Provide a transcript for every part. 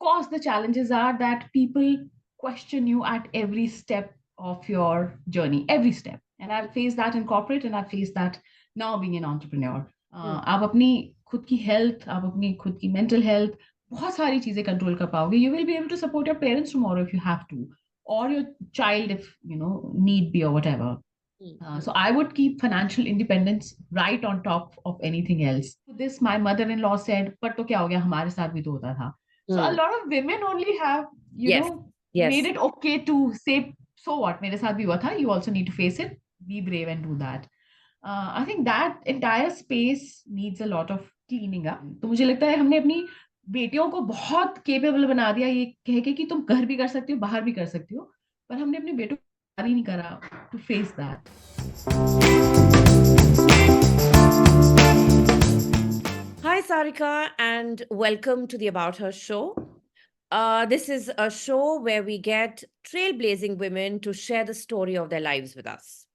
course, the challenges are that people question you at every step of your journey, every step. And I've faced that in corporate, and I've faced that now being an entrepreneur. आप अपनी खुद की health, आप अपनी खुद की mental health, बहुत सारी चीजें कंट्रोल कर पाओगे. You will be able to support your parents tomorrow if you have to, or your child if need be or whatever. So I would keep financial independence right on top of anything else. This my mother-in-law said, "पर तो क्या हो गया? हमारे साथ भी तो होता था." So a lot of women only have, Yes. made it okay to say, "So what? मेरे साथ भी हुआ था. You also need to face it. Be brave and do that." I think that entire space needs a lot of cleaning up. तो मुझे लगता है हमने अपनी बेटियों को बहुत केपेबल बना दिया ये कह के कि तुम घर भी कर सकती हो, बाहर भी कर सकती हो, पर हमने अपने बेटों को तैयार ही नहीं करा to face that. Hi, Sarika, and welcome to the About Her Show. This is a show where we get trailblazing women to share the story of their lives with us,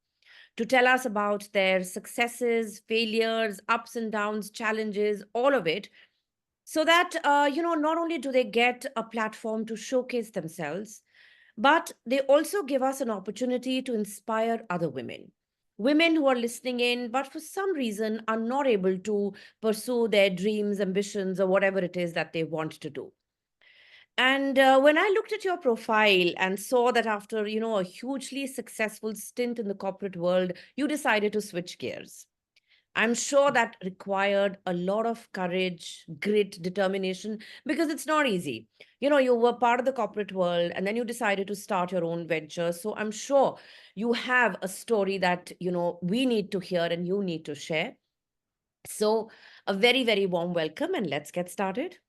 to tell us about their successes, failures, ups and downs, challenges, all of it, so that, not only do they get a platform to showcase themselves, but they also give us an opportunity to inspire other women. Women who are listening in, but for some reason are not able to pursue their dreams, ambitions, or whatever it is that they want to do. And when I looked at your profile and saw that after, a hugely successful stint in the corporate world, you decided to switch gears. I'm sure that required a lot of courage, grit, determination, because it's not easy. You were part of the corporate world and then you decided to start your own venture. So I'm sure you have a story that, we need to hear and you need to share. So a very, very warm welcome and let's get started.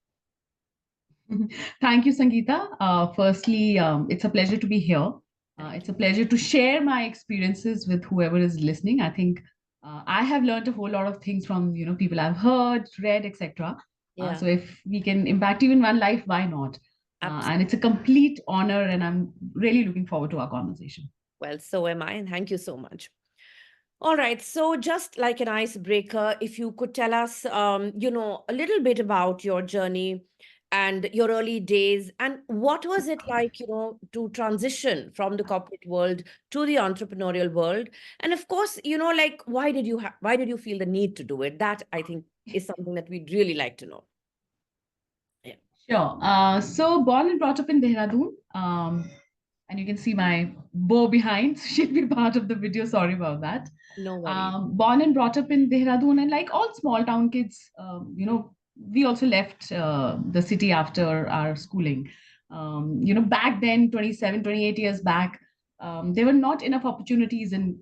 Thank you, Sangeeta. Firstly, it's a pleasure to be here. It's a pleasure to share my experiences with whoever is listening. I think I have learned a whole lot of things from people I've heard, read, etc. Yeah, So if we can impact even one life, why not? And it's a complete honor, and I'm really looking forward to our conversation. well, so am I, and thank you so much. All right. So, just like an icebreaker, if you could tell us, a little bit about your journey and your early days, and what was it like, to transition from the corporate world to the entrepreneurial world, and of course, like why did you feel the need to do it? That I think is something that we'd really like to know. Yeah. Sure. So born and brought up in Dehradun. And you can see my bow behind. She'll be part of the video. Sorry about that. No worries. Born and brought up in Dehradun, and like all small town kids, we also left the city after our schooling. Back then, 27, 28 years back, there were not enough opportunities in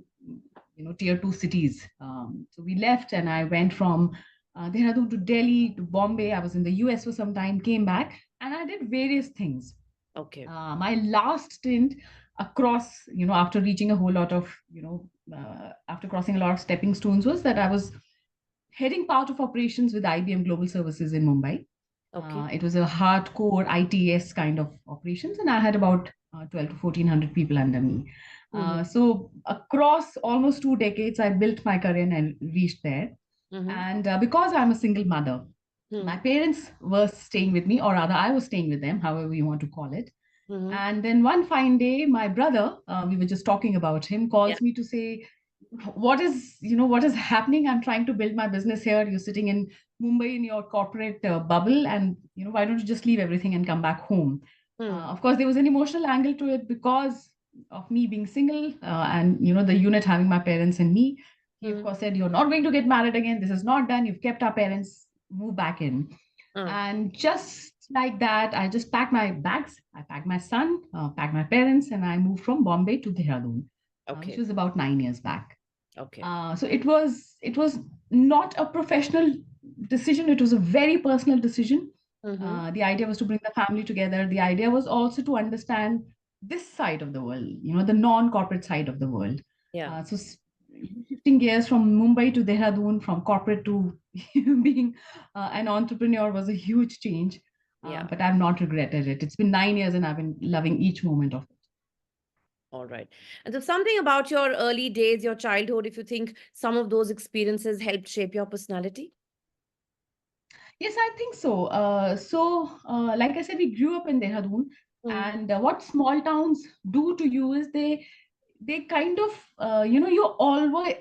tier two cities. So we left, and I went from Dehradun to Delhi to Bombay. I was in the US for some time, came back, and I did various things. Okay. My last stint across, after reaching a whole lot of, after crossing a lot of stepping stones, was that I was heading part of operations with IBM Global Services in Mumbai. Okay. It was a hardcore ITS kind of operations, and I had about 12 to 1400 people under me. So across almost 2 decades, I built my career and reached there. And because I'm a single mother, my parents were staying with me, or rather, I was staying with them, however you want to call it. And then one fine day, my brother, we were just talking about him, calls me to say, what is happening? I'm trying to build my business here. You're sitting in Mumbai in your corporate bubble, and why don't you just leave everything and come back home? Of course, there was an emotional angle to it because of me being single, and the unit having my parents and me. He of course said, "You're not going to get married again. This is not done. You've kept our parents. Move back in." And just like that, I just packed my bags. I packed my son, packed my parents, and I moved from Bombay to Dehradun, which was about 9 years back. Okay. So it was not a professional decision. It was a very personal decision. The idea was to bring the family together. The idea was also to understand this side of the world, the non-corporate side of the world. Yeah. So shifting gears from Mumbai to Dehradun, from corporate to being an entrepreneur was a huge change. But I've not regretted it. It's been 9 years and I've been loving each moment of it. All right. And so something about your early days, your childhood, if you think some of those experiences helped shape your personality? Yes, I think so. Like I said, we grew up in Dehradun, Mm. and what small towns do to you is they kind of you're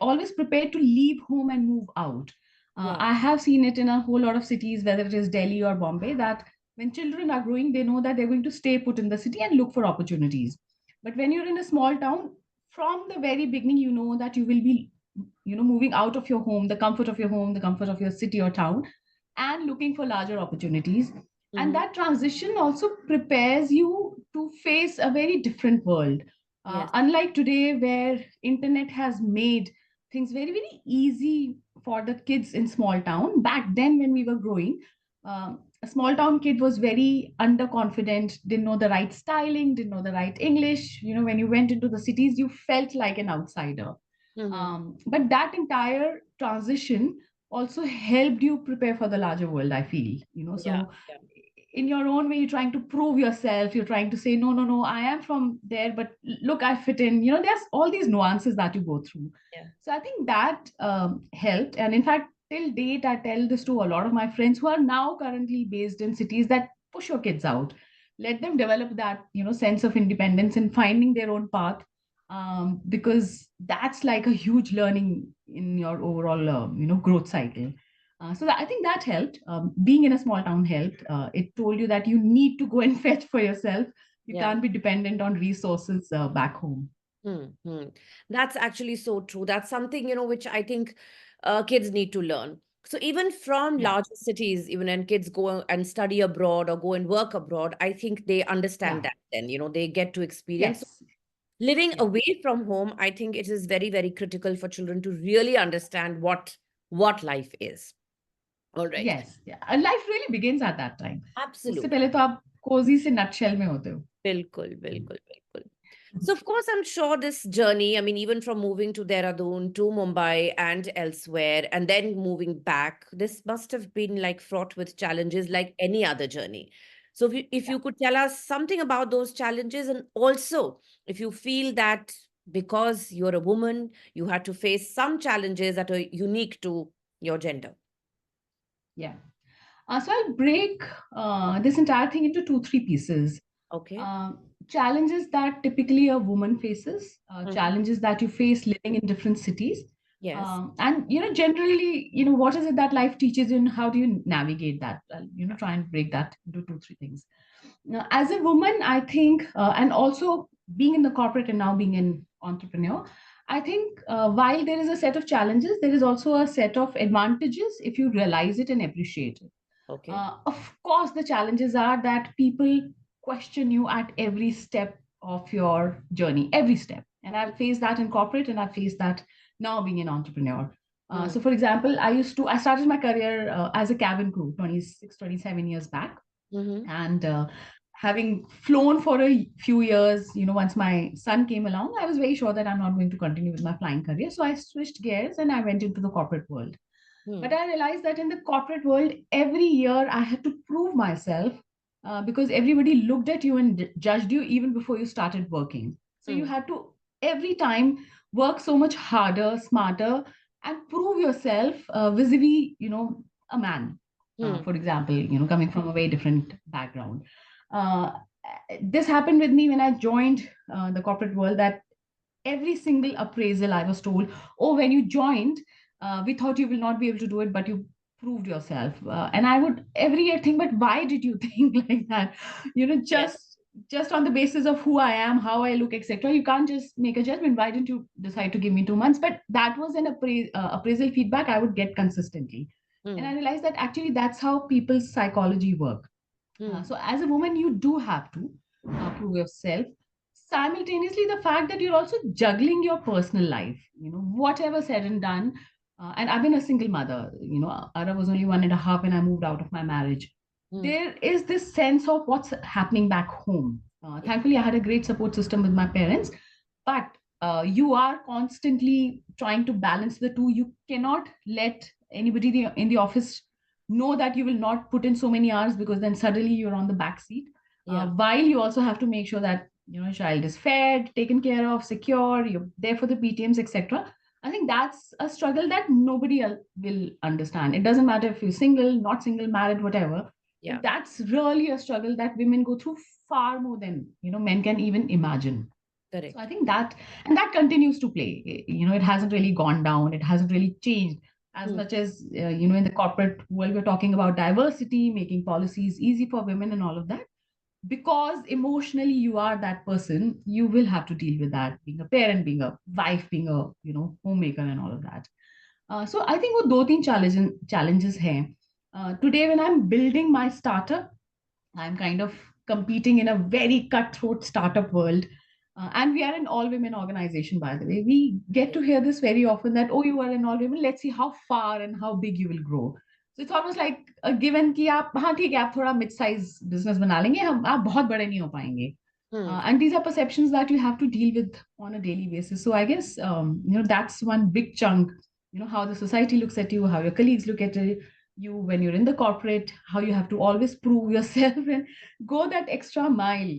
always prepared to leave home and move out. Yeah. I have seen it in a whole lot of cities, whether it is Delhi or Bombay, that when children are growing, they know that they're going to stay put in the city and look for opportunities. But when you're in a small town, from the very beginning, you know that you will be moving out of your home, the comfort of your home, the comfort of your city or town, and looking for larger opportunities. And Hmm. that transition also prepares you to face a very different world. Yes. Unlike today, where internet has made things very, very easy for the kids in small town. Back then, when we were growing, a small town kid was very underconfident, didn't know the right styling, didn't know the right English. When you went into the cities, you felt like an outsider. Hmm. But that entire transition also helped you prepare for the larger world, I feel. Yeah. So Yeah. in your own way, you're trying to prove yourself. You're trying to say, no, no, no, I am from there, but look, I fit in. There's all these nuances that you go through. Yeah. So I think that helped. And in fact, till date, I tell this to a lot of my friends who are now currently based in cities, that push your kids out. Let them develop that, sense of independence and finding their own path, because that's like a huge learning in your overall, growth cycle. I think that helped. Being in a small town helped. It told you that you need to go and fetch for yourself. You Yeah. can't be dependent on resources back home. Hmm. That's actually so true. That's something, which I think kids need to learn. So even from Yeah, larger cities, even when kids go and study abroad or go and work abroad, I think they understand yeah, that then, they get to experience. yes, Living yeah, away from home, I think it is very, very critical for children to really understand what life is. All right. yes, yeah. And life really begins at that time. उससे Absolutely. पहले तो आप cozy से nutshell में होते हो. बिल्कुल, बिल्कुल, बिल्कुल. So, of course, I'm sure this journey, I mean, even from moving to Dehradun to Mumbai and elsewhere, and then moving back, this must have been like fraught with challenges like any other journey. So, if you could tell us something about those challenges, and also if you feel that because you're a woman, you had to face some challenges that are unique to your gender. Yeah. So I'll break this entire thing into two, three pieces. Okay. Uh, Challenges that typically a woman faces, Mhm. challenges that you face living in different cities, Yes. and generally, what is it that life teaches you, and how do you navigate that? I'll, try and break that into two, three things. Now, as a woman, I think, and also being in the corporate and now being an entrepreneur, I think while there is a set of challenges, there is also a set of advantages if you realize it and appreciate it. Okay. Of course, the challenges are that people question you at every step of your journey, every step. And I've faced that in corporate, and I've faced that now being an entrepreneur. Mm. For example, I started my career as a cabin crew 26, 27 years back. Mm-hmm. And having flown for a few years, once my son came along, I was very sure that I'm not going to continue with my flying career. So I switched gears and I went into the corporate world. But Mm. I realized that in the corporate world, every year I had to prove myself, because everybody looked at you and judged you even before you started working. So you Mm. had to every time work so much harder, smarter, and prove yourself vis-a-vis, a man, Mm. for example, coming from a very different background. Uh, this happened with me when I joined the corporate world, that every single appraisal I was told, oh, when you joined, we thought you will not be able to do it, but you proved yourself. And I would every year think, but why did you think like that? Yes. Just on the basis of who I am, how I look, etc. You can't just make a judgment. Why didn't you decide to give me 2 months? But that was an appraisal feedback I would get consistently. And I Mm. realized that actually that's how people's psychology work. Mm. So as a woman, you do have to prove yourself. Simultaneously, the fact that you're also juggling your personal life, whatever said and done. And I've been a single mother. Ara was only 1.5 when I moved out of my marriage. Mm. There is this sense of what's happening back home. Thankfully, I had a great support system with my parents, but you are constantly trying to balance the two. You cannot let anybody in the office know that you will not put in so many hours, because then suddenly you're on the back seat. Yeah. While you also have to make sure that child is fed, taken care of, secure, you're there for the PTMs, etc. I think that's a struggle that nobody will understand. It doesn't matter if you're single, not single, married, whatever. Yeah, But that's really a struggle that women go through far more than men can even imagine. So I correct. think that, and that continues to play. It hasn't really gone down. It hasn't really changed as Hmm. much as in the corporate world we're talking about diversity, making policies easy for women, and all of that. Because emotionally you are that person, you will have to deal with that. Being a parent, being a wife, being a homemaker, and all of that. So I think वो दो तीन challenges हैं. Today when I'm building my startup, I'm kind of competing in a very cutthroat startup world. And we are an all women organization, by the way. We get to hear this very often that, oh, you are an all women. Let's see how far and how big you will grow. So it's almost like a given कि आप हाँ ठीक है आप थोड़ा mid size business बना लेंगे हम आप बहुत बड़े नहीं हो पाएंगे. Hmm. And these are perceptions that you have to deal with on a daily basis. So I guess that's one big chunk. How the society looks at you, how your colleagues look at you when you're in the corporate, how you have to always prove yourself and go that extra mile.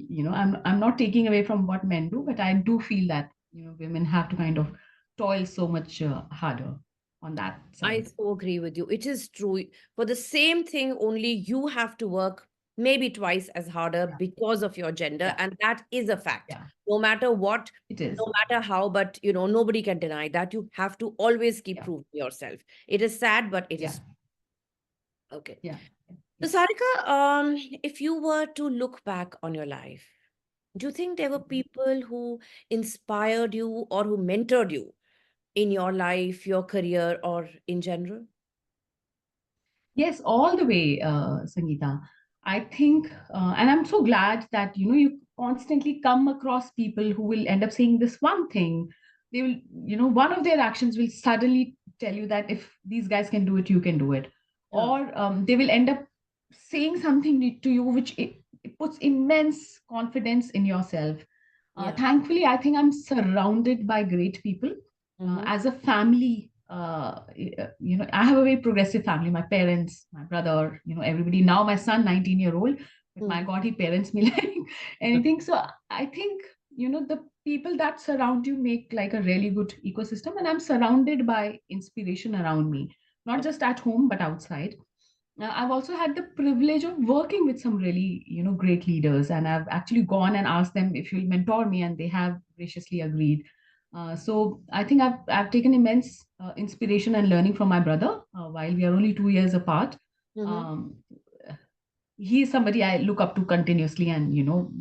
I'm not taking away from what men do, but I do feel that women have to kind of toil so much harder on that I side. so agree with you. It is true. For the same thing, only you have to work maybe twice as harder Yeah, because of your gender. yeah, And that is a fact. yeah. No matter what, It is. no matter how, but nobody can deny that. You have to always keep Yeah, proving yourself. It is sad, but it yeah, is okay. yeah, So, yeah. Sarika, if you were to look back on your life, do you think there were Mhm. people who inspired you or who mentored you in your life, your career, or in general? Yes, all the way, Sangeeta. I think, and I'm so glad that you constantly come across people who will end up saying this one thing. They will, one of their actions will suddenly tell you that if these guys can do it, you can do it, Yeah. or they will end up saying something to you which it puts immense confidence in yourself. Yeah. Thankfully, I think I'm surrounded by great people. Mm-hmm. As a family, I have a very progressive family. My parents, my brother, everybody. Now my son, 19-year-old, but my Mm. God, he parents me like anything. So I think the people that surround you make like a really good ecosystem, and I'm surrounded by inspiration around me, not Okay. just at home but outside. I've also had the privilege of working with some really, great leaders, and I've actually gone and asked them if you'll mentor me, and they have graciously agreed. So I think I've taken immense inspiration and learning from my brother while we are only 2 years apart. Mm-hmm. Um, he is somebody I look up to continuously. And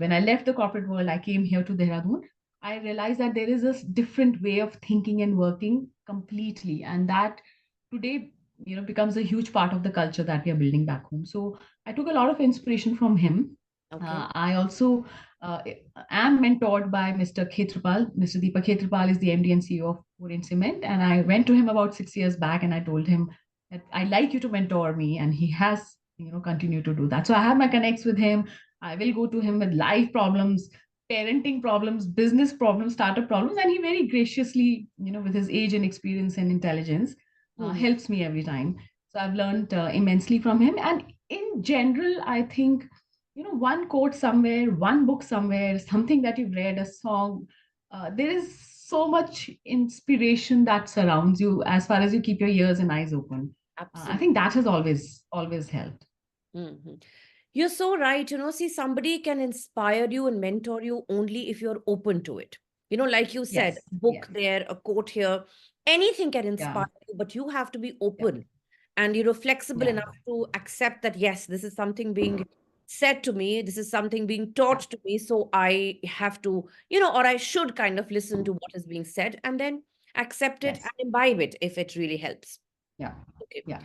when I left the corporate world, I came here to Dehradun. I realized that there is a different way of thinking and working completely, and that today becomes a huge part of the culture that we are building back home. So I took a lot of inspiration from him. Okay. I also uh, am mentored by Mr. Khetrapal. Mr. Deepak Khetrapal is the MD and CEO of Orient Cement, and I went to him about 6 years back, and I told him that I'd like you to mentor me, and he has continued to do that. So I have my connects with him. I will go to him with life problems, parenting problems, business problems, startup problems, and he very graciously, with his age and experience and intelligence, Mm-hmm. helps me every time. So I've learned immensely from him. And in general, I think, one quote somewhere, one book somewhere, something that you've read, a song, there is so much inspiration that surrounds you as far as you keep your ears and eyes open. I Absolutely. think that has always helped. Mm-hmm. You're so right. See, somebody can inspire you and mentor you only if you're open to it. Like you said, Yes, book yes, there, a quote here, anything can yeah, inspire you, but you have to be yeah, open and, flexible yeah, enough to accept that, yes, this is something being said to me, this is something being taught yeah, to me. So I have to, or I should kind of listen to what is being said and then accept it and yes, imbibe it if it really helps. yeah, Okay. yeah,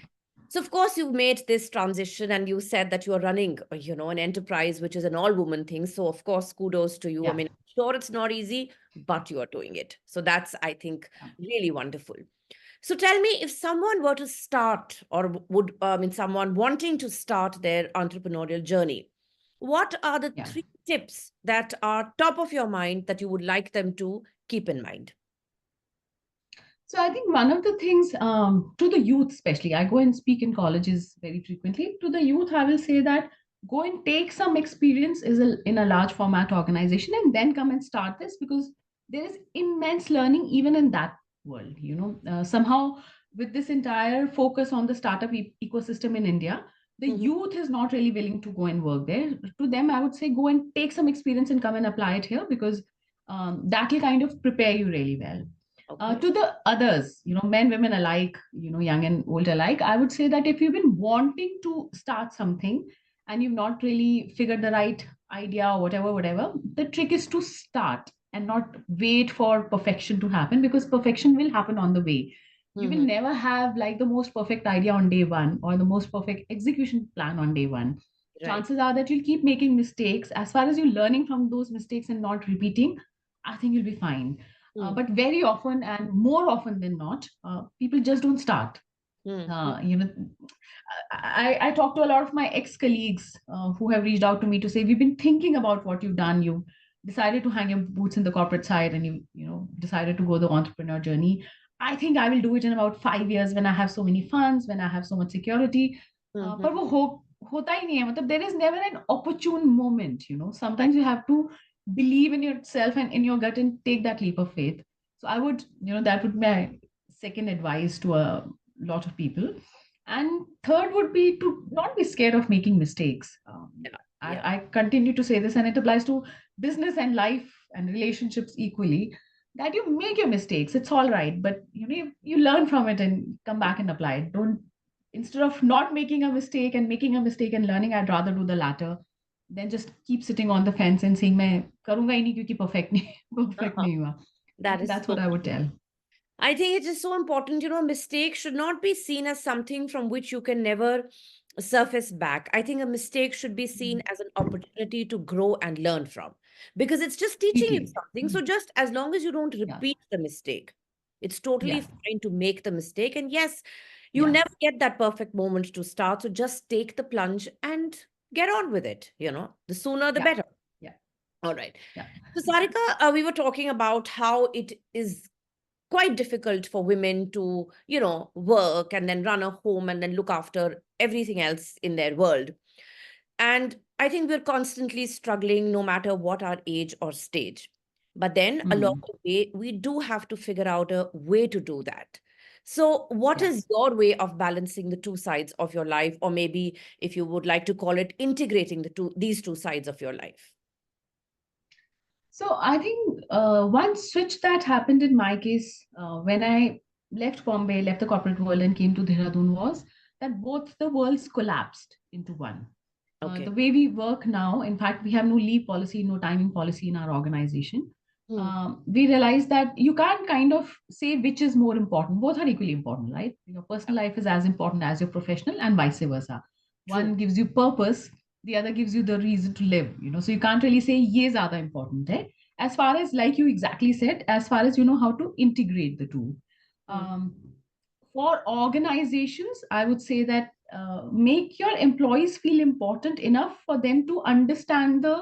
So, of course, you made this transition and you said that you are running, an enterprise, which is an all woman thing. So, of course, kudos to you. I yeah, mean, I'm sure it's not easy, but you are doing it. So, that's, I think, yeah, really wonderful. So, tell me if someone were to start or would, someone wanting to start their entrepreneurial journey, what are the yeah. three tips that are top of your mind that you would like them to keep in mind? So I think one of the things to the youth, especially, I go and speak in colleges very frequently. To the youth, I will say that go and take some experience in a large format organization, and then come and start this, because there is immense learning even in that world. Somehow with this entire focus on the startup ecosystem in India, the Mhm. youth is not really willing to go and work there. To them, I would say go and take some experience and come and apply it here, because that will kind of prepare you really well. Okay. To the others, men, women alike, young and old alike, I would say that if you've been wanting to start something and you've not really figured the right idea or whatever, the trick is to start and not wait for perfection to happen, because perfection will happen on the way. You will Mhm. never have like the most perfect idea on day one or the most perfect execution plan on day one. Right. Chances are that you'll keep making mistakes. As far as you're learning from those mistakes and not repeating, I think you'll be fine. Mm. But very often, and more often than not, people just don't start. Mm. Mm. I talk to a lot of my ex colleagues who have reached out to me to say, we've been thinking about what you've done. You decided to hang your boots in the corporate side, and you decided to go the entrepreneur journey. I think I will do it in about 5 years when I have so many funds, when I have so much security. Mhm. पर वो होता ही नहीं है. मतलब there is never an opportune moment. Right. Sometimes you have to believe in yourself and in your gut and take that leap of faith. So I would, that would be my second advice to a lot of people. And third would be to not be scared of making mistakes. Yeah. Yeah. I continue to say this, and it applies to business and life and relationships equally. That you make your mistakes, it's all right, but you learn from it and come back and apply it. Don't Instead of not making a mistake and making a mistake and learning, I'd rather do the latter than just keep sitting on the fence and saying, "मैं करूँगा ही नहीं क्योंकि perfect नहीं perfect Uh-huh. नहीं हुआ." That is That's so. what I would tell. I think it is so important. A mistake should not be seen as something from which you can never surface back. I think a mistake should be seen as an opportunity to grow and learn from, because it's just teaching you Completely. something. So, just as long as you don't Yeah. repeat the mistake, it's totally Yeah. fine to make the mistake. And yes, you Yeah. never get that perfect moment to start. So, just take the plunge and get on with it. The sooner the Yeah. better. Yeah. All right. Yeah. So, Sarika, we were talking about how it is quite difficult for women to work and then run a home and then look after everything else in their world. And I think we're constantly struggling no matter what our age or stage. But then along Mm. the way we do have to figure out a way to do that. So what Yeah. is your way of balancing the two sides of your life, or maybe if you would like to call it integrating these two sides of your life? So I think one switch that happened in my case when I left Bombay, left the corporate world, and came to Dehradun was that both the worlds collapsed into one. The Okay. way we work now, in fact, we have no leave policy, no timing policy in our organization. Hmm. We realize that you can't kind of say which is more important. Both are equally important, right? Your Yeah. personal life is as important as your professional, and vice versa. One True. gives you purpose, the other gives you the reason to live. So you can't really say ye zyada important hai. As far as, like you exactly said, as far as you know how to integrate the two. Hmm. Um, for organizations, I would say that make your employees feel important enough for them to understand the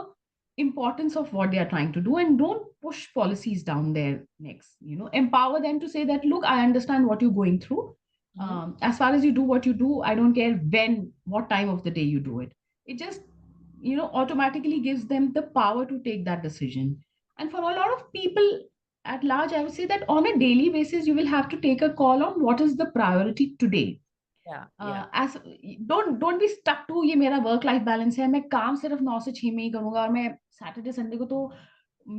importance of what they are trying to do, and don't push policies down their necks. Empower them to say that, look, I understand what you're going through. Mhm. As far as you do what you do, I don't care what time of the day you do it. It just automatically gives them the power to take that decision. And for a lot of people at large, I would say that on a daily basis, you will have to take a call on what is the priority today. Yeah. Yeah. As don't be stuck to ये मेरा work life balance है, मैं काम सिर्फ 9 से 6 में ही करूंगा और मैं सैटरडे संडे को तो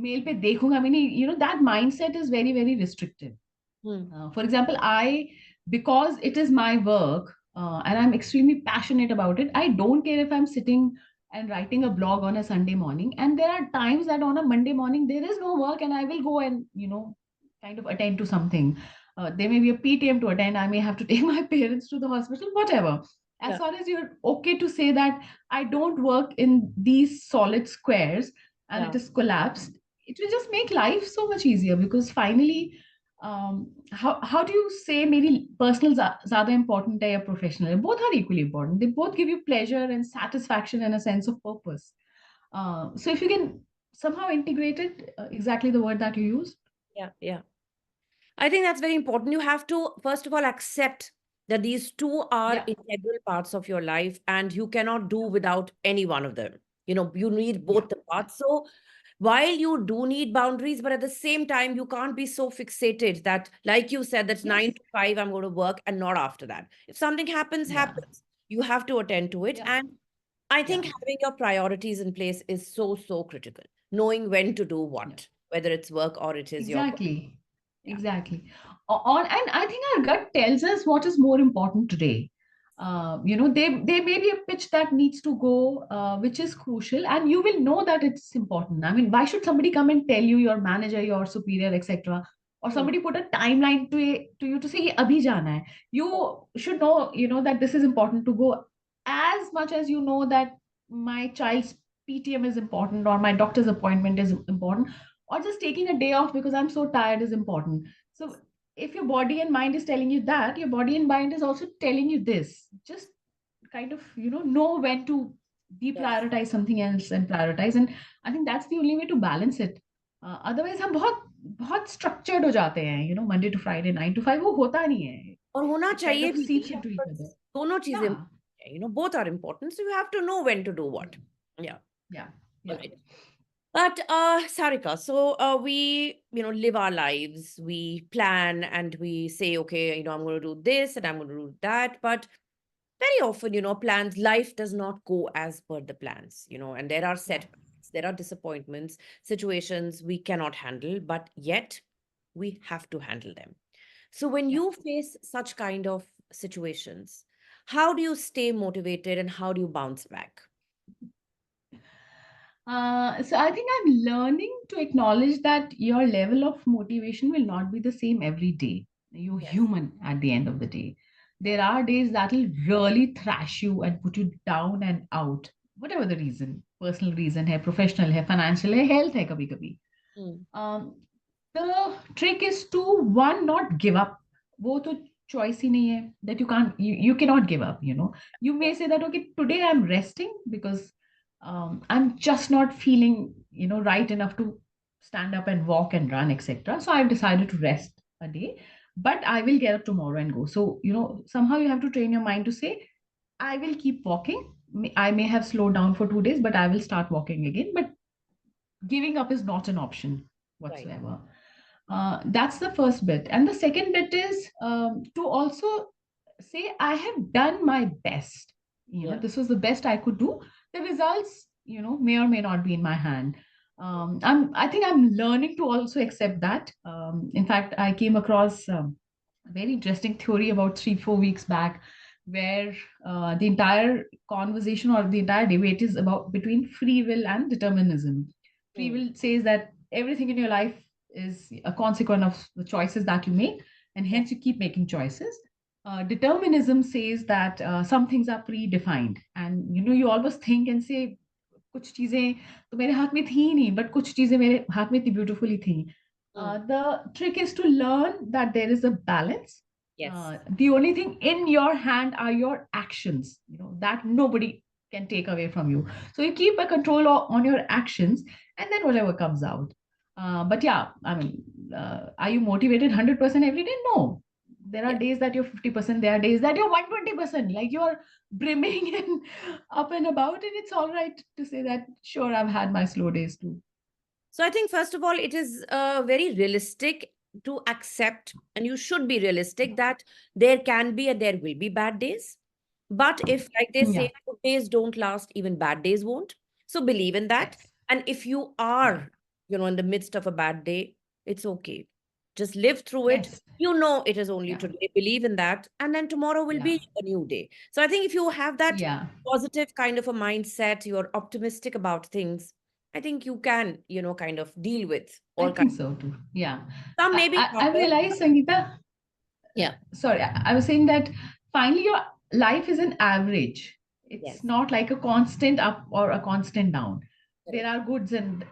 मेल पे देखूंगा भी नहीं. That mindset is very very restrictive. Hmm. For example, because it is my work and I'm extremely passionate about it, I don't care if I'm sitting and writing a blog on a Sunday morning. And there are times that on a Monday morning, there is no work and I will go and, kind of attend to something. There may be a PTM to attend. I may have to take my parents to the hospital, whatever. As Yeah. far as you're okay to say that I don't work in these solid squares and Yeah. it is collapsed, it will just make life so much easier, because finally, how do you say maybe personal ज़्यादा important है या professional है? Both are equally important. They both give you pleasure and satisfaction and a sense of purpose. So if you can somehow integrate it, exactly the word that you used. Yeah. Yeah. I think that's very important. You have to, first of all, accept that these two are Yeah, integral parts of your life and you cannot do without any one of them. You need yeah, both the yeah, parts. So while you do need boundaries, but at the same time, you can't be so fixated that, like you said, that's Yes. 9 to 5, I'm going to work and not after that. If something happens, Yeah. happens. You have to attend to it. Yeah. And I Yeah. think having your priorities in place is so, so critical. Knowing when to do Yeah. what, whether it's work or it is your. Exactly. Yeah. Exactly. On and I think our gut tells us what is more important today. There may be a pitch that needs to go, which is crucial, and you will know that it's important. I mean, why should somebody come and tell you, your manager, your superior, etc., or Hmm. somebody put a timeline to you to say, "Ye abhi jana hai." You should know, that this is important to go, as much as you know that my child's PTM is important or my doctor's appointment is important, or just taking a day off because I'm so tired is important. So if your body and mind is telling you that, your body and mind is also telling you this. Just kind of, know when to Yes. deprioritize something else and prioritize. And I think that's the only way to balance it. Otherwise हम बहुत बहुत structured हो जाते हैं, Monday to Friday, 9 to 5, वो होता नहीं है. और होना It kind चाहिए of भी seeps नहीं, into each other. because दोनों चीजें Yeah, important हैं, both are important, so you have to know when to do what. Yeah. yeah, All yeah, right. But Sarika, so we, live our lives, we plan and we say, okay, I'm going to do this and I'm going to do that. But very often, plans, life does not go as per the plans, and there are yeah, setbacks, there are disappointments, situations we cannot handle, but yet we have to handle them. So when yeah. you face such kind of situations, how do you stay motivated and how do you bounce back? So I think I'm learning to acknowledge that your level of motivation will not be the same every day. You're Yes. human at the end of the day. There Correct. are days that will really thrash you and put you down and out, whatever the reason, personal reason है, professional है, financial है, health है कभी कभी. Mm. Um, the trick is to one not give up. वो तो choice ही नहीं है, that you cannot give up. You may say that, okay, today I'm resting because I'm just not feeling right enough to stand up and walk and run, etc. So I've decided to rest a day, but I will get up tomorrow and go. So somehow you have to train your mind to say, I will keep walking. I may have slowed down for 2 days, but I will start walking again. But giving up is not an option Right. whatsoever. That's the first bit. And the second bit is to also say, I have done my best. Yeah. This was the best I could do. The results, may or may not be in my hand. Yeah. I think I'm learning to also accept that. In fact, I came across a very interesting theory about 3, 4 weeks back, where the entire conversation or the entire debate is about between free will and determinism. Free Mm. will says that everything in your life is a consequence of the choices that you make, and Yeah. hence you keep making choices. Determinism says that some things are predefined, and you always think and say, कुछ चीजें तो मेरे हाथ में थी ही नहीं, but कुछ चीजें मेरे हाथ में इतनी beautifully थी. Mm. The trick is to learn that there is a balance. Yes. The only thing in your hand are your actions, that nobody can take away from you. So you keep a control on your actions, and then whatever comes out. But yeah, I mean, are you motivated 100% every day? No. There are Yeah. days that you're 50%, there are days that you're 120%, like you're brimming and up and about, and it's all right to say that, sure, I've had my slow days too. So I think, first of all, it is very realistic to accept, and you should be realistic that there can be and there will be bad days. But if, like they Yeah. say, good days don't last, even bad days won't. So believe in that. Yes. And if you Yeah. are, in the midst of a bad day, it's okay. Just live through it. Yes. You know it is only Yeah. today. Believe in that. And then tomorrow will Yeah. be a new day. So I think if you have that Yeah. positive kind of a mindset, you're optimistic about things, I think you can, kind of deal with I all kinds. think so too. Yeah. Some may be I harder. realized, Sangeeta, Yeah. sorry, I was saying that finally your life is an average. It's Yes. not like a constant up or a constant down. There Correct. are goods and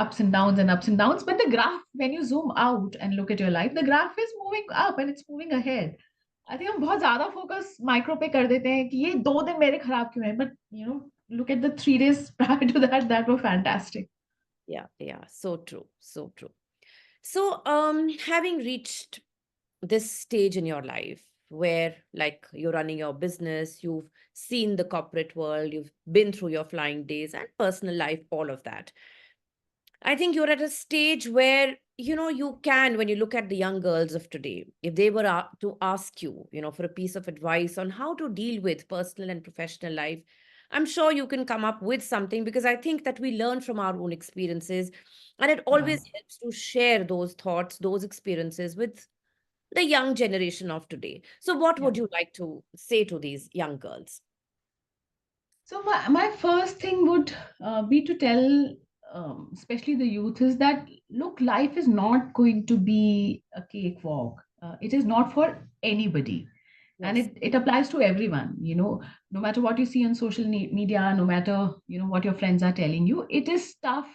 ups and downs and ups and downs. But the graph, when you zoom out and look at your life, the graph is moving up and it's moving ahead. I think हम बहुत ज्यादा focus micro पे कर देते हैं कि ये 2 दिन मेरे खराब क्यों है, but look at the 3 days prior to that were fantastic. Yeah. Yeah. So true. So true. So, having reached this stage in your life where, like, you're running your business, you've seen the corporate world, you've been through your flying days and personal life, all of that. I think you're at a stage where, you can, when you look at the young girls of today, if they were to ask you, for a piece of advice on how to deal with personal and professional life, I'm sure you can come up with something, because I think that we learn from our own experiences. And it Yeah. always helps to share those thoughts, those experiences with the young generation of today. So, what Yeah. would you like to say to these young girls? So my first thing would be to tell, especially the youth, is that look, life is not going to be a cakewalk. It is not for anybody, and Yes. it applies to everyone. No matter what you see on social media, no matter what your friends are telling you, it is tough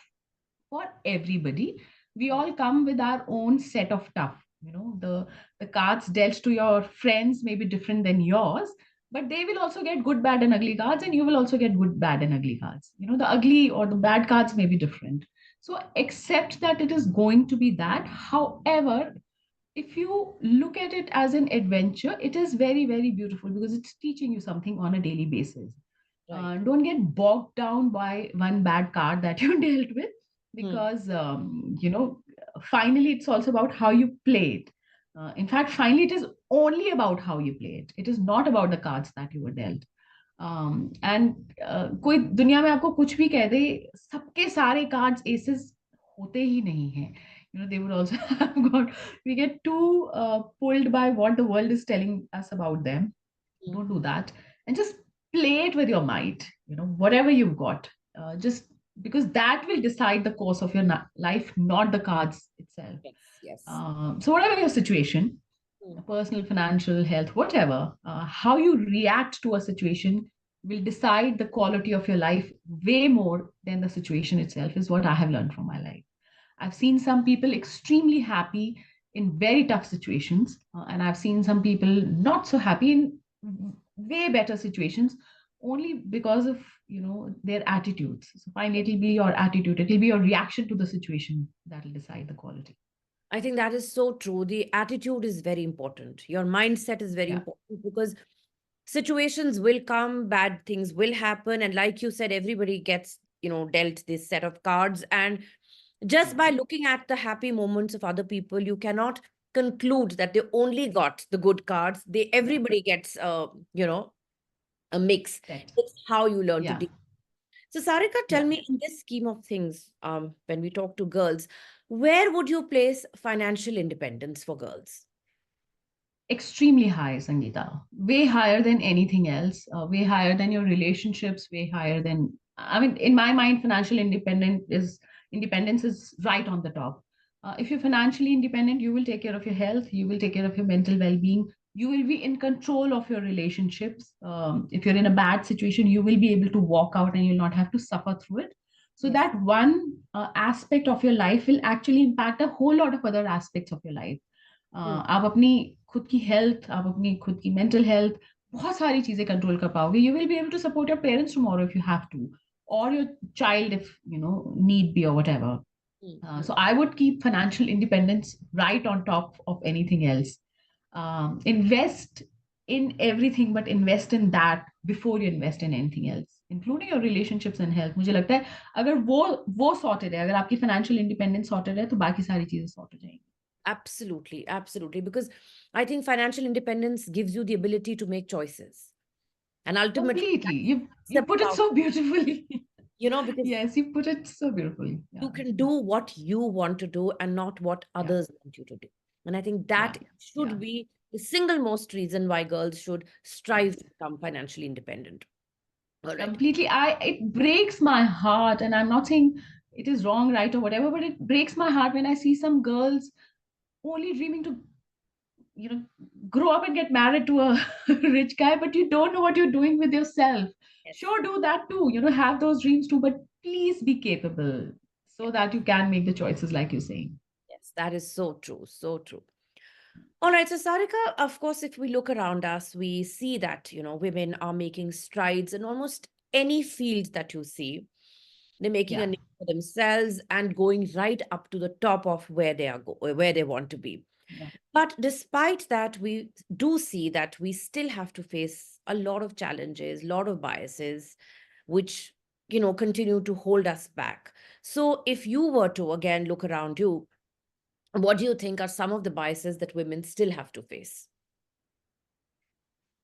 for everybody. We Mm. all come with our own set of tough. The cards dealt to your friends may be different than yours, but they will also get good, bad, and ugly cards, and you will also get good, bad, and ugly cards. The ugly or the bad cards may be different. So accept that it is going to be that. However, if you look at it as an adventure, it is very, very beautiful because it's teaching you something on a daily basis. Right. Don't get bogged down by one bad card that you dealt with, Hmm. because finally it's also about how you play it. In fact, finally it is only about how you play it. It is not about the cards that you were dealt. And कोई दुनिया में आपको कुछ भी कह दे, सबके सारे cards assess होते ही नहीं हैं. They would also have got, we get too pulled by what the world is telling us about them. Hmm. Don't do that, and just play it with your might. Whatever you've got, just because that will decide the course of your life, not the cards itself. Yes. Yes. So whatever your situation, Hmm. personal, financial, health, whatever, how you react to a situation will decide the quality of your life way more than the situation itself, is what I have learned from my life. I've seen some people extremely happy in very tough situations, and I've seen some people not so happy in way better situations, only because of their attitudes. So finally, it'll be your attitude, it'll be your reaction to the situation that will decide the quality. I think that is so true. The attitude is very important. Your mindset is very Yeah. important, because situations will come, bad things will happen. And like you said, everybody gets, dealt this set of cards. And just Yeah. by looking at the happy moments of other people, you cannot conclude that they only got the good cards. Yeah. Everybody gets, a mix. Correct. It's how you learn to Yeah. deal. So, Sarika, tell Yeah. me, in this scheme of things, when we talk to girls, where would you place financial independence for girls? Extremely high, Sangeeta. Way higher than anything else. Way higher than your relationships. Way higher than. I mean, in my mind, financial independence is right on the top. If you're financially independent, you will take care of your health. You will take care of your mental well-being. You will be in control of your relationships. If you're in a bad situation, you will be able to walk out and you'll not have to suffer through it. So Yes. that one aspect of your life will actually impact a whole lot of other aspects of your life. Hmm. आप अपनी खुद की health, आप अपनी खुद की mental health, बहुत सारी चीजें कंट्रोल कर पाओगे. You will be able to support your parents tomorrow if you have to, or your child if need be or whatever. Hmm. Hmm. So I would keep financial independence right on top of anything else. Invest in everything, but invest in that before you invest in anything else, including your relationships and health. मुझे लगता है अगर वो sorted है, अगर आपकी financial independence sorted है, तो बाकी सारी चीजें sorted जाएंगी. Absolutely, absolutely. Because I think financial independence gives you the ability to make choices. And ultimately, Completely. You that's put it about, so beautifully. because Yes, you put it so beautifully. you Yeah. can do what you want to do and not what Yeah. others want you to do. And I think Yeah. that Yeah. should be the single most reason why girls should Yeah. strive to become financially independent. All right. Completely. It breaks my heart, and I'm not saying it is wrong, right, or whatever, but it breaks my heart when I see some girls only dreaming to, you know, grow up and get married to a rich guy, but you don't know what you're doing with yourself. Yes. Sure, do that too, have those dreams too, but please be capable Yeah. so that you can make the choices like you're saying. Yes. That is so true. So true. All right. So, Sarika, of course, if we look around us, we see that, women are making strides in almost any field that you see. They're making a Yeah. name for themselves and going right up to the top of where they are where they want to be. Yeah. But despite that, we do see that we still have to face a lot of challenges, a lot of biases, which continue to hold us back. So if you were to again look around you, what do you think are some of the biases that women still have to face?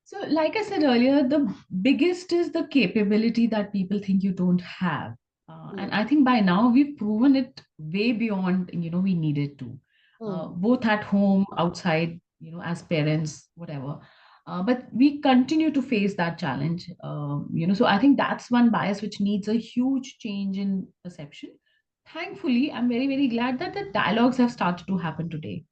So, like I said earlier, the biggest is the capability that people think you don't have. And Mm, I think by now we've proven it way beyond, we needed to, mm, both at home, outside, as parents, whatever. But we continue to face that challenge. So I think that's one bias which needs a huge change in perception. Thankfully, I'm very, very glad that the dialogues have started to happen today.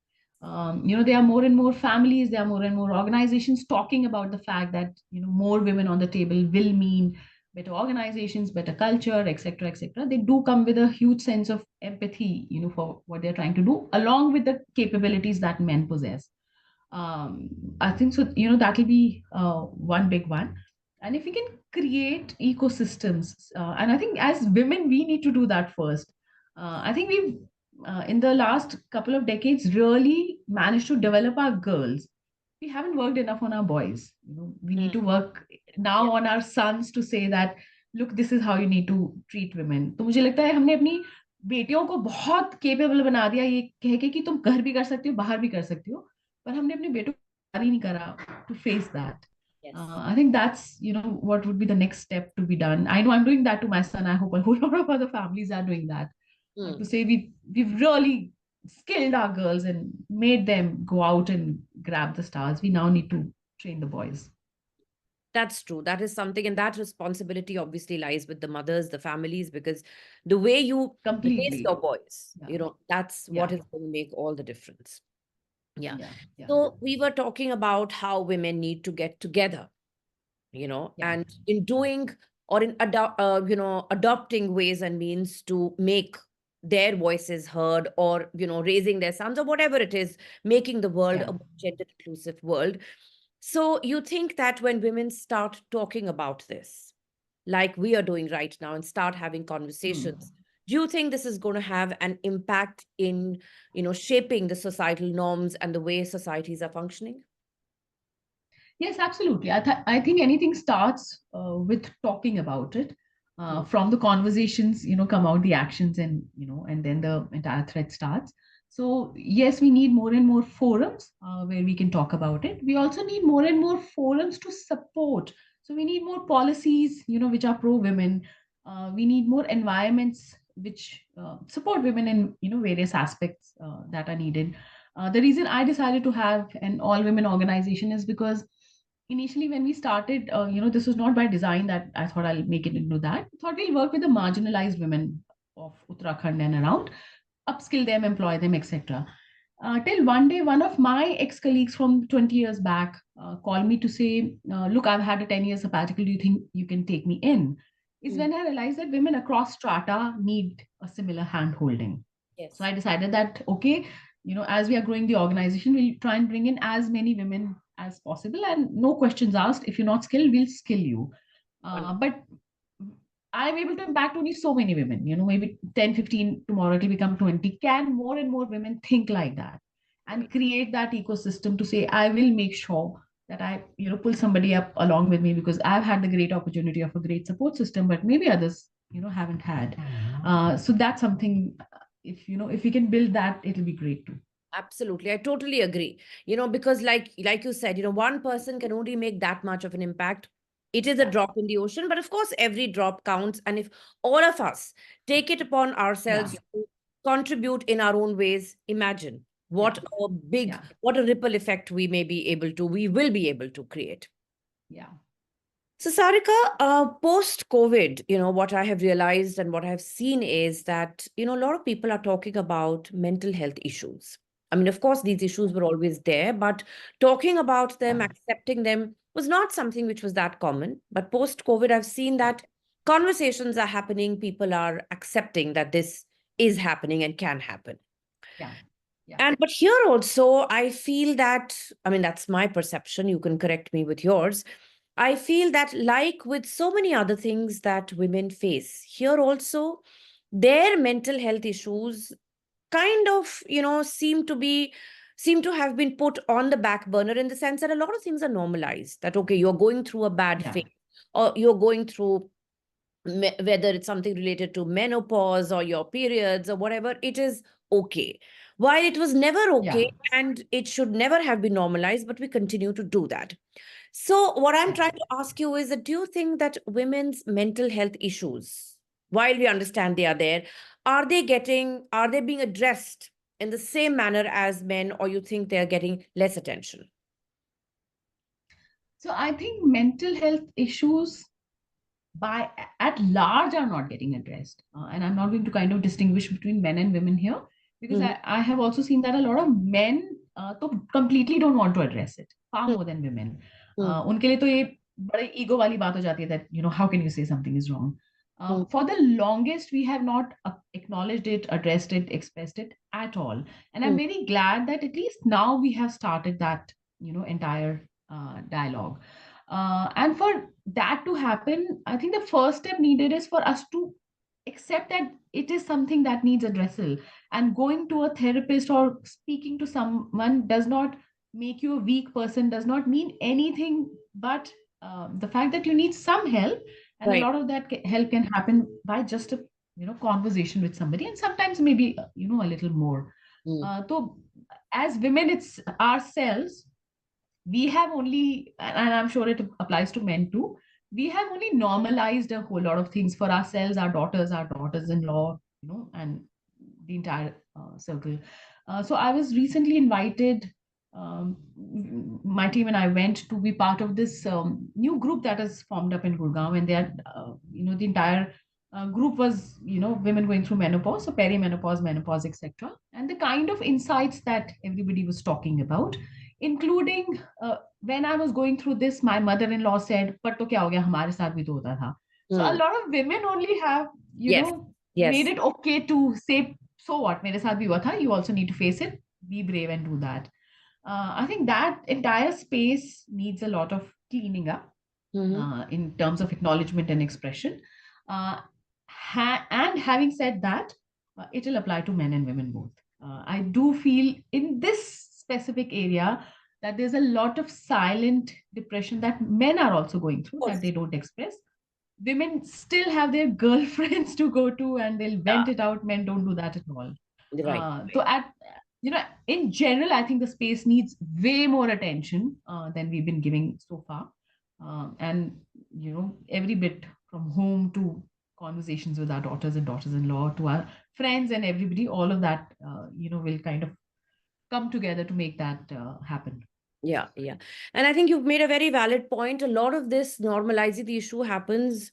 There are more and more families, there are more and more organizations talking about the fact that more women on the table will mean better organizations, better culture, etc., etc. They do come with a huge sense of empathy, for what they're trying to do, along with the capabilities that men possess. um, I think so. That'll be one big one. And if we can create ecosystems, and I think as women, we need to do that first. I think we've, in the last couple of decades, really managed to develop our girls. We haven't worked enough on our boys. We need mm. to work Yeah. now on our sons to say that, look, this is how you need to treat women. तो मुझे लगता है हमने अपनी बेटियों को बहुत capable बना दिया ये कह के कि तुम घर भी कर सकती हो बाहर भी कर सकती हो पर हमने अपने बेटों को तैयार ही नहीं करा to face that. Yes. I think that's what would be the next step to be done. I know I'm doing that to my son. I hope a whole lot of other families are doing that. To Mm. say we've really skilled our girls and made them go out and grab the stars. We now need to train the boys That's true. That is something, and that responsibility obviously lies with the mothers, the families, because the way you raise completely. your boys, Yeah, that's what yeah, is going to make all the difference. Yeah. yeah, yeah, So we were talking about how women need to get together, yeah, and in doing or in adopting ways and means to make their voices heard, or raising their sons, or whatever it is, making the world yeah. a more gender inclusive world. So you think that when women start talking about this, like we are doing right now, and start having Hmm. conversations, do you think this is going to have an impact in shaping the societal norms and the way societies are functioning? Yes, absolutely. I think anything starts with talking about it. Mm, From the conversations, come out the actions, and and then the entire thread starts. So yes, we need more and more forums where we can talk about it. We also need more and more forums to support. So we need more policies, which are pro women. We need more environments which support women in various aspects that are needed. The reason I decided to have an all women organization is because initially when we started, this was not by design that I thought I'll make it into that. I thought we'll work with the marginalized women of Uttarakhand and around, upskill them, employ them, etc. Till one day, one of my ex-colleagues from 20 years back called me to say, look, I've had a 10-year sabbatical. Do you think you can take me in? Is mm, when I realized that women across strata need a similar hand holding. So yes. I decided that, okay, as we are growing the organization, we'll try and bring in as many women as possible and no questions asked. If you're not skilled, we'll skill you. Wonderful. But I'm able to impact only so many women, maybe 10, 15, tomorrow it'll become 20. Can more and more women think like that and Right. create that ecosystem to say, I will make sure that I, pull somebody up along with me because I've had the great opportunity of a great support system, but maybe others, haven't had. So that's something, if we can build that, it'll be great too. Absolutely. I totally agree. Because like you said, one person can only make that much of an impact. It is a Yeah, drop in the ocean, but of course, every drop counts. And if all of us take it upon yeah, ourselves to contribute in our own ways, imagine yeah, yeah, what a ripple effect we will be able to create. yeah, So, Sarika, post-COVID, what I have realized and what I have seen is that, a lot of people are talking about mental health issues. I mean, of course, these issues were always there, but talking about them, yeah, accepting them was not something which was that common. But post-COVID, I've seen yeah, that conversations are happening, people are accepting that this is happening and can happen. yeah, yeah, And but here also, I feel that, I mean, that's my perception. You can correct me with yours. I feel that, like with so many other things that women face, here also, their mental health issues kind of, seem to have been put on the back burner, in the sense that a lot of things are normalized. That, okay, you're going through a bad yeah, phase, or you're going through whether it's something related to menopause or your periods or whatever, it is okay. While it was never okay Yeah. and it should never have been normalized, but we continue to do that. So, what I'm Yeah. trying to ask you is that do you think that women's mental health issues, while we understand they are there, are they being addressed in the same manner as men, or you think they're getting less attention? So I think mental health issues by at large are not getting addressed. And I'm not going to kind of distinguish between men and women here, because Mm-hmm. I have also seen that a lot of men completely don't want to address it far more than women. उनके लिए तो ये बड़े ego वाली बात हो जाती है that how can you say something is wrong. For the longest, we have not acknowledged it, addressed it, expressed it at all. And I'm very glad that at least now we have started that, entire dialogue. And for that to happen, I think the first step needed is for us to accept that it is something that needs addressal. And going to a therapist or speaking to someone does not make you a weak person, does not mean anything but the fact that you need some help. And a Right. lot of that help can happen by just a conversation with somebody, and sometimes maybe a little more. Mm. So as women, it's ourselves. We have only, and I'm sure it applies to men too, we have only normalized a whole lot of things for ourselves, our daughters-in-law, and the entire circle. So I was recently invited, um, my team and I went to be part of this new group that has formed up in Gurgaon, and they are, the entire group was, women going through menopause, so perimenopause, menopause, etc. And the kind of insights that everybody was talking about, including when I was going through this, my mother-in-law said, "But to kya ho gaya? Hamare saath bhi to hota tha." So a Mm. lot of women only have, Yes. made Yes. it okay to say, "So what? Mere saath bhi hua tha. You also need to face it. Be brave and do that." I think that entire space needs a lot of cleaning up Mm-hmm. in terms of acknowledgement and expression. Uh, and having said that, it will apply to men and women both. I do feel in this specific area that there's a lot of silent depression that men are also going through Of that they course. don't express. Women still have their girlfriends to go to and they'll Yeah. vent it out. Men don't do that at all. Right. So in general, I think the space needs way more attention than we've been giving so far. And every bit from home to conversations with our daughters and daughters-in-law to our friends and everybody, all of that, will kind of come together to make that happen. Yeah, yeah. And I think you've made a very valid point. A lot of this normalizing the issue happens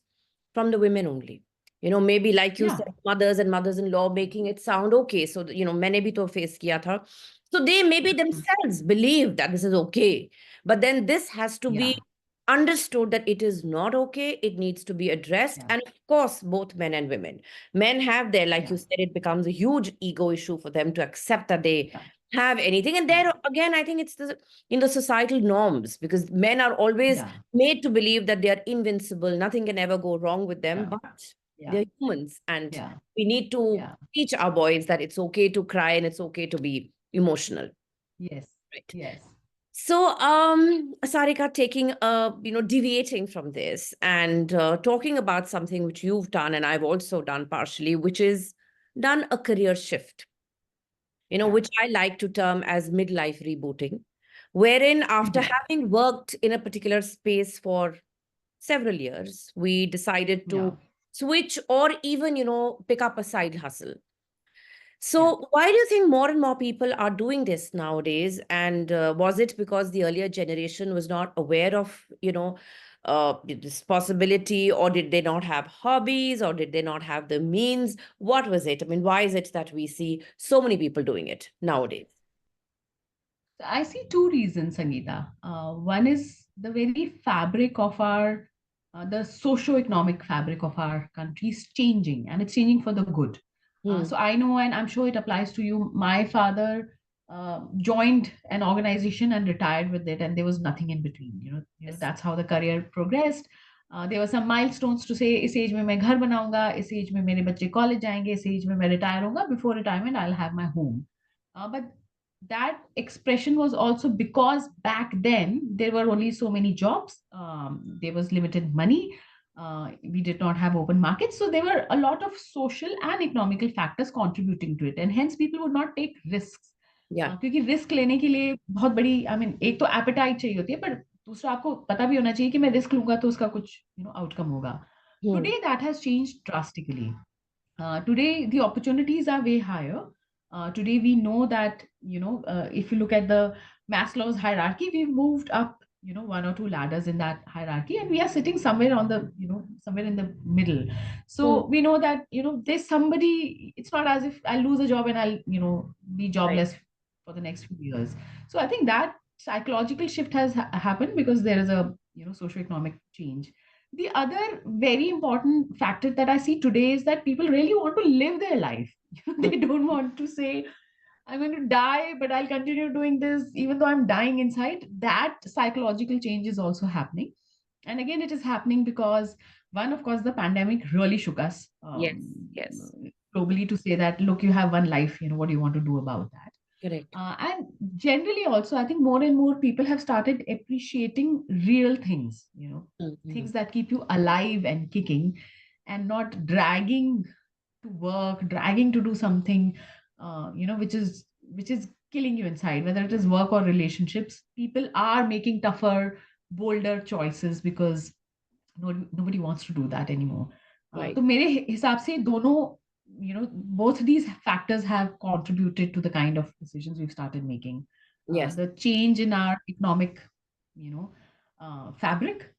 from the women only. Maybe like you Yeah, said, mothers and mothers-in-law making it sound okay. So, मैंने भी तो face किया था. So they maybe mm, themselves believe that this is okay. But then this has to yeah, be understood that it is not okay. It needs to be addressed. yeah, And of course, both men and women. Men have their, like yeah, you said, it becomes a huge ego issue for them to accept that they yeah, have anything. And yeah, there again, I think it's the societal norms, because men are always yeah, made to believe that they are invincible, nothing can ever go wrong with them, yeah, but yeah, they're humans, and yeah, we need to yeah. teach our boys that it's okay to cry and it's okay to be emotional, Yes, right? yes, So, Sarika, taking deviating from this and talking about something which you've done and I've also done partially, which is done a career shift, yeah. which I like to term as midlife rebooting, wherein after Mhm. having worked in a particular space for several years, we decided Yeah, to switch or even, pick up a side hustle. yeah. So, why do you think more and more people are doing this nowadays? And was it because the earlier generation was not aware of, this possibility, or did they not have hobbies, or did they not have the means? What was it? I mean, why is it that we see so many people doing it nowadays? So I see two reasons, Sangeeta. One is the very fabric of the socio-economic fabric of our country is changing, and it's changing for the good. Hmm. So I know, and I'm sure it applies to you. My father joined an organization and retired with it, and there was nothing in between. Yes. That's how the career progressed. There were some milestones to say, इस as में मैं घर बनाऊंगा, इस as में मेरे बच्चे college जाएंगे, इस एज में मैं रिटायर होऊंगा. Before retirement, I'll have my home. But that expression was also because back then there were only so many jobs, there was limited money, We did not have open markets. So there were a lot of social and economical factors contributing to it. And hence people would not take risks. Yeah. क्योंकि risk लेने के लिए बहुत बड़ी एक तो apatite चाहिए होती है, पर दूसरा आपको पता भी होना चाहिए कि मैं रिस्क लूंगा तो उसका कुछ आउटकम होगा. Hmm. Today that has changed drastically. Today the opportunities are way higher. Today we know that if you look at the Maslow's hierarchy, we've moved up one or two ladders in that hierarchy, and we are sitting somewhere on the somewhere in the middle. So Hmm. we know that there's somebody. It's not as if I'll lose a job and I'll be Right. jobless for the next few years. So I think that psychological shift has happened because there is a socioeconomic change. The other very important factor that I see today is that people really want to live their life. Hmm. They don't want to say, I'm going to die, but I'll continue doing this even though I'm dying inside. That psychological change is also happening. And again, it is happening because, one, of course, the pandemic really shook us Yes. Yes. globally to say that, look, you have one life, what do you want to do about that? Correct. And generally, also, I think more and more people have started appreciating real things, Mm-hmm. things that keep you alive and kicking, and not dragging to work, dragging to do something, which is killing you inside, whether it is work or relationships. People are making tougher, bolder choices because nobody wants to do that anymore. Right. तो मेरे हिसाब से दोनों both these factors have contributed to the kind of decisions we've started making. Yes. The change in our economic you know fabric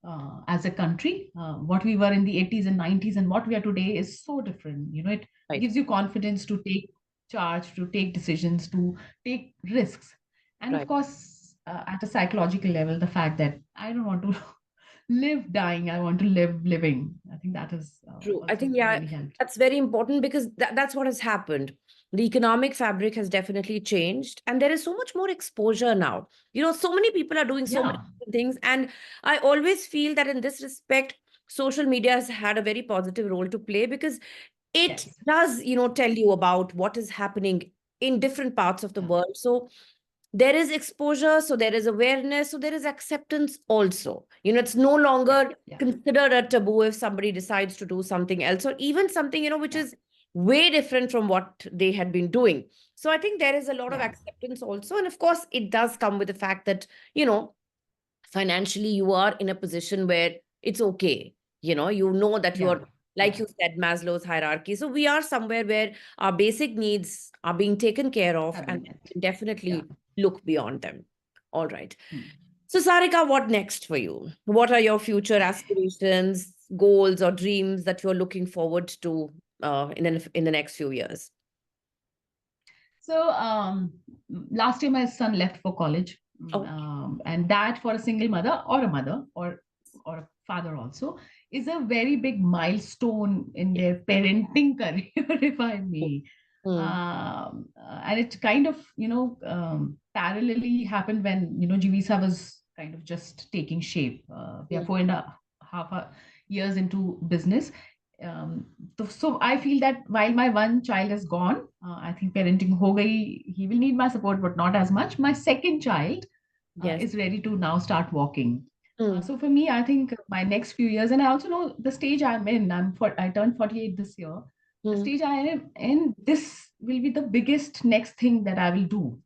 as a country, what we were in the 80s and 90s and what we are today is so different. It Right. gives you confidence to take charge, to take decisions, to take risks. And of Right. course, at a psychological level, the fact that I don't want to live dying, I want to live living. I think that has True. I also think, yeah, really helped. that's very important because that's what has happened. The economic fabric has definitely changed, and there is so much more exposure now. So many people are doing so many Yeah. different things. And I always feel that in this respect, social media has had a very positive role to play because it Yes. does, tell you about what is happening in different parts of the Yeah. world. So there is exposure, so there is awareness, so there is acceptance also. It's no Yeah. longer Yeah. considered a taboo if somebody decides to do something else, or even something, which Yeah. is way different from what they had been doing. So I think there is a lot of Yeah. acceptance also. And of course, it does come with the fact that, financially you are in a position where it's okay. That you Yeah. are, like Yeah. you said, Maslow's hierarchy. So we are somewhere where our basic needs are being taken care of, Have been and met. we can Yeah. definitely look beyond them. All right. Hmm. So Sarika, what next for you? What are your future aspirations, goals, or dreams that you're looking forward to in the next few years? So last year my son left for college, Oh, and that for a single mother or a mother or a father also is a very big milestone in yeah. their parenting career, if I may. Mm, And it kind of parallelly happened when JiViSa was kind of just taking shape. We are mm, 4.5 years into business. So I feel that while my one child is gone, I think parenting ho gayi, he will need my support, but not as much. My second child yes. is ready to now start walking. Mm, So for me, I think my next few years, and I also know the stage I'm in. I turned 48 this year. The mm, stage I am in, this will be the biggest next thing that I will do.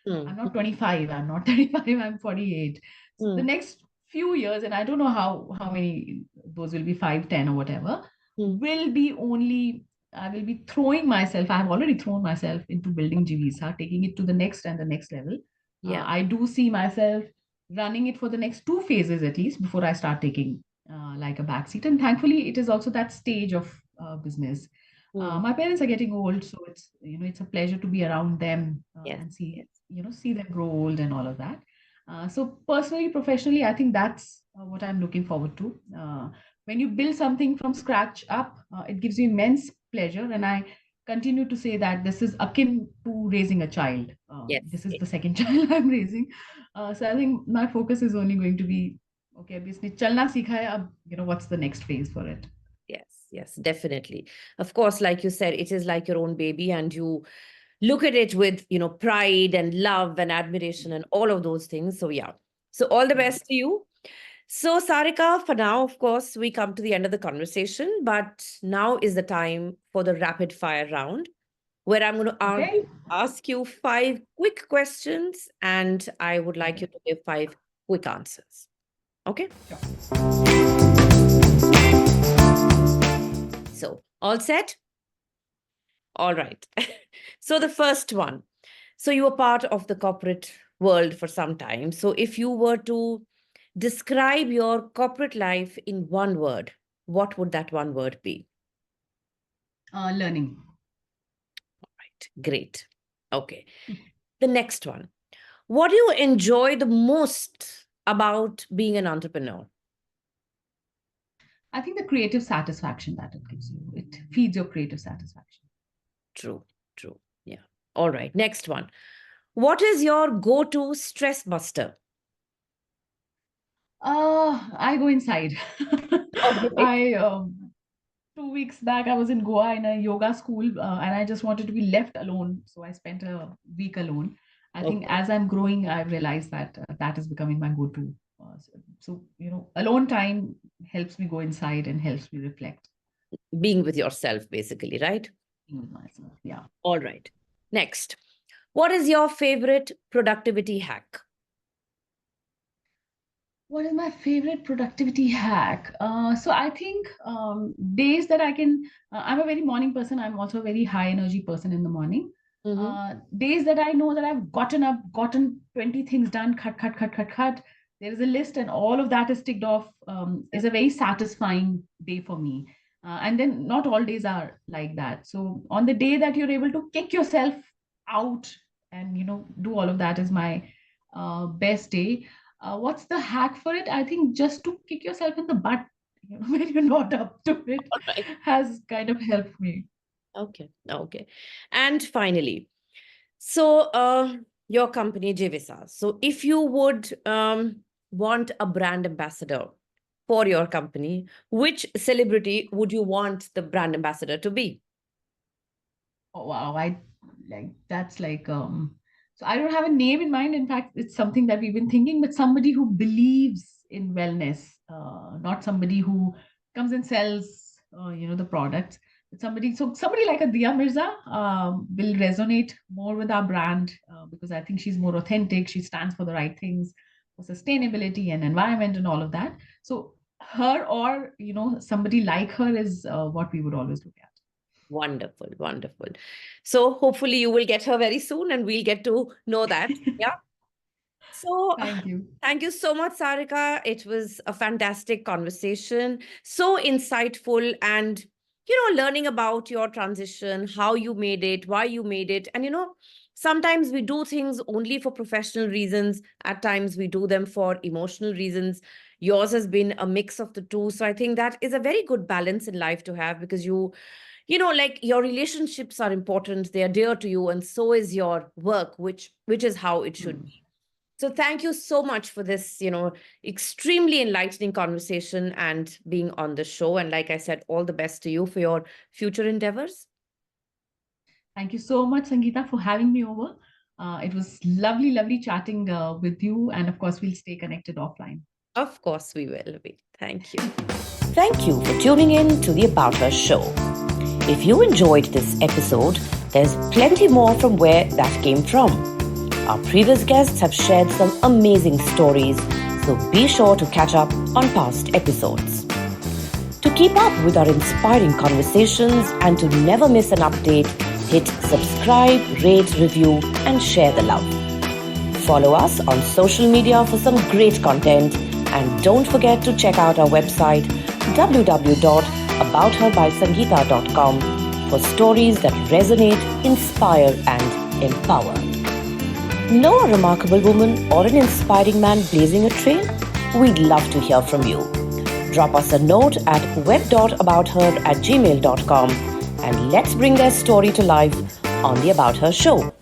I'm mm, not 25, I'm not 35, I'm 48. So the mm, next few years, and I don't know how many those will be, 5, 10, or whatever, mm, will be only I will be throwing myself. I have already thrown myself into building JiViSa, taking it to the next and the next level. yeah. I do see myself running it for the next 2 phases at least before I start taking like a backseat. And thankfully, it is also that stage of business. Mm, My parents are getting old, so it's a pleasure to be around them yes. and see Yes. see them grow old and all of that. So personally, professionally, I think that's what I'm looking forward to. When you build something from scratch up, it gives you immense pleasure, and I continue to say that this is akin to raising a child. Yes. This is the second child I'm raising. So I think my focus is only going to be, okay, अभी इसने चलना सीखा है, अब what's the next phase for it? Yes. Yes. Definitely. Of course, like you said, it is like your own baby, and you look at it with, pride and love and admiration and all of those things. So yeah. So all the Yeah. best to you. So, Sarika, for now, of course, we come to the end of the conversation, but now is the time for the rapid fire round where I'm going to Okay. ask you 5 quick questions and I would like you to give 5 quick answers. Okay? Sure. So, all set? All right. So, the first one. So, you were part of the corporate world for some time. So, if you were to describe your corporate life in one word, what would that one word be? Learning. Right. Great. Okay. The next one. What do you enjoy the most about being an entrepreneur? I think the creative satisfaction that it gives you, it feeds your creative satisfaction. True. Yeah. All right. Next one. What is your go-to stress buster? I go inside. I 2 weeks back I was in Goa in a yoga school, and I just wanted to be left alone. So I spent a week alone. I think Okay. as I'm growing, I realized that that is becoming my go-to. So, alone time helps me go inside and helps me reflect Being with yourself, basically, right? with myself. Yeah. All right. Next. What is your favorite productivity hack? What is my favorite productivity hack? So I think days that I can, I'm a very morning person. I'm also a very high energy person in the morning. Mm-hmm. Days that I know that I've gotten 20 things done, cut. There is a list and all of that is ticked off, is a very satisfying day for me. And then not all days are like that. So on the day that you're able to kick yourself out and, do all of that is my best day. What's the hack for it? I think just to kick yourself in the butt, when you're not up to it, All right. has kind of helped me. Okay. And finally, so your company, JiViSa. So if you would want a brand ambassador for your company, which celebrity would you want the brand ambassador to be? Oh wow, I like that's like so I don't have a name in mind. In fact, it's something that we've been thinking, but somebody who believes in wellness, not somebody who comes and sells the products, but somebody like a Dia Mirza will resonate more with our brand, because I think she's more authentic. She stands for the right things, for sustainability and environment and all of that. So her, or somebody like her, is what we would always look at. Wonderful. So hopefully you will get her very soon and we'll get to know that. Yeah. So Thank you. thank you so much, Sarika. It was a fantastic conversation, so insightful, and learning about your transition, how you made it, why you made it. And sometimes we do things only for professional reasons, at times we do them for emotional reasons. Yours has been a mix of the two. So I think that is a very good balance in life to have, because like your relationships are important, they are dear to you, and so is your work, which is how it should be. So thank you so much for this, extremely enlightening conversation and being on the show. And like I said, all the best to you for your future endeavors. Thank you so much, Sangeeta, for having me over. It was lovely chatting with you. And of course, we'll stay connected offline. Of course, we will be. Thank you. Thank you for tuning in to the AboutHer Show. If you enjoyed this episode, there's plenty more from where that came from. Our previous guests have shared some amazing stories, so be sure to catch up on past episodes. To keep up with our inspiring conversations and to never miss an update, hit subscribe, rate, review, and share the love. Follow us on social media for some great content, and don't forget to check out our website www.aboutherbysangeeta.com for stories that resonate, inspire, and empower. Know a remarkable woman or an inspiring man blazing a trail? We'd love to hear from you. Drop us a note at web.abouther@gmail.com and let's bring their story to life on the AboutHer Show.